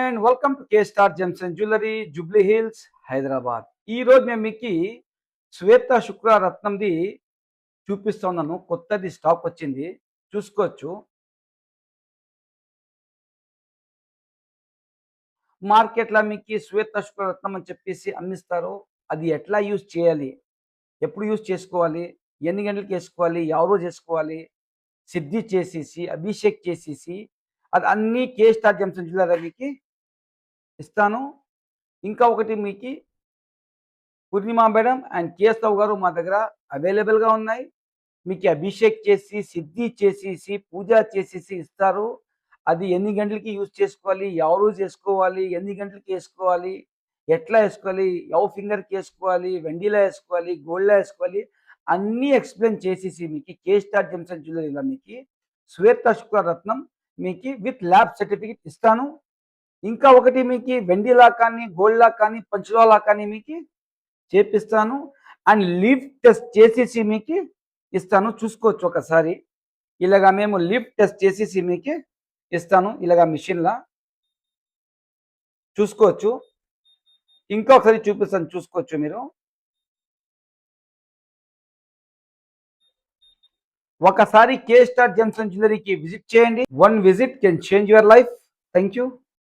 And welcome to K star gems and jewellery Jubilee Hills Hyderabad. ఈ రోజు నేను మీకు శ్వేత శుక్ర రత్నంది చూపిస్తున్నాను. కొత్తది స్టాక్ వచ్చింది, చూసుకోవచ్చు. మార్కెట్లో మీకు శ్వేత శుక్ర రత్నం అని చెప్పేసి అమ్మిస్తారు. అది ఎట్లా యూజ్ చేయాలి, ఎప్పుడు యూజ్ చేసుకోవాలి, ఎన్ని గంటలకు వేసుకోవాలి, ఎవరో చేసుకోవాలి, సిద్ధి చేసేసి అభిషేక్ చేసేసి అది అన్నీ కే స్టార్ జెమ్స్ అండ్ జ్యువెలరీ మీకు ఇస్తాను. ఇంకా ఒకటి మీకు పూర్ణిమ మేడం అండ్ కేశవ్ గారు మా దగ్గర అవైలబుల్గా ఉన్నాయి. మీకు అభిషేక్ చేసి సిద్ధి చేసేసి పూజ చేసేసి ఇస్తారు. అది ఎన్ని గంటలకి యూజ్ చేసుకోవాలి, ఎవరు చేసుకోవాలి, ఎన్ని గంటలకి వేసుకోవాలి, ఎట్లా వేసుకోవాలి, ఎవ ఫింగర్కి వేసుకోవాలి, వెండిలో వేసుకోవాలి, గోల్డ్లో వేసుకోవాలి, అన్నీ ఎక్స్ప్లెయిన్ చేసేసి మీకు కే స్టార్ జెమ్స్ అండ్ జ్యువెలరీలో మీకు శ్వేత శుక్రరత్నం మీకు విత్ ల్యాబ్ సర్టిఫికేట్ ఇస్తాను. ఇంకా ఒకటి మీకు వెండిలా కానీ గోల్డ్లా కానీ పంచులా కానీ మీకు చేపిస్తాను. అండ్ లీఫ్ టెస్ట్ చేసేసి మీకు ఇస్తాను. చూసుకోవచ్చు ఒకసారి. ఇలాగా మేము లీఫ్ టెస్ట్ చేసేసి మీకు ఇస్తాను. ఇలాగా మిషన్లా చూసుకోవచ్చు. ఇంకా ఒకసారి చూపిస్తాను, చూసుకోవచ్చు మీరు. ఒకసారి కే స్టార్ జెమ్స్ అండ్ జ్యువెలరీకి విజిట్ చేయండి. One visit can change your life. Thank you.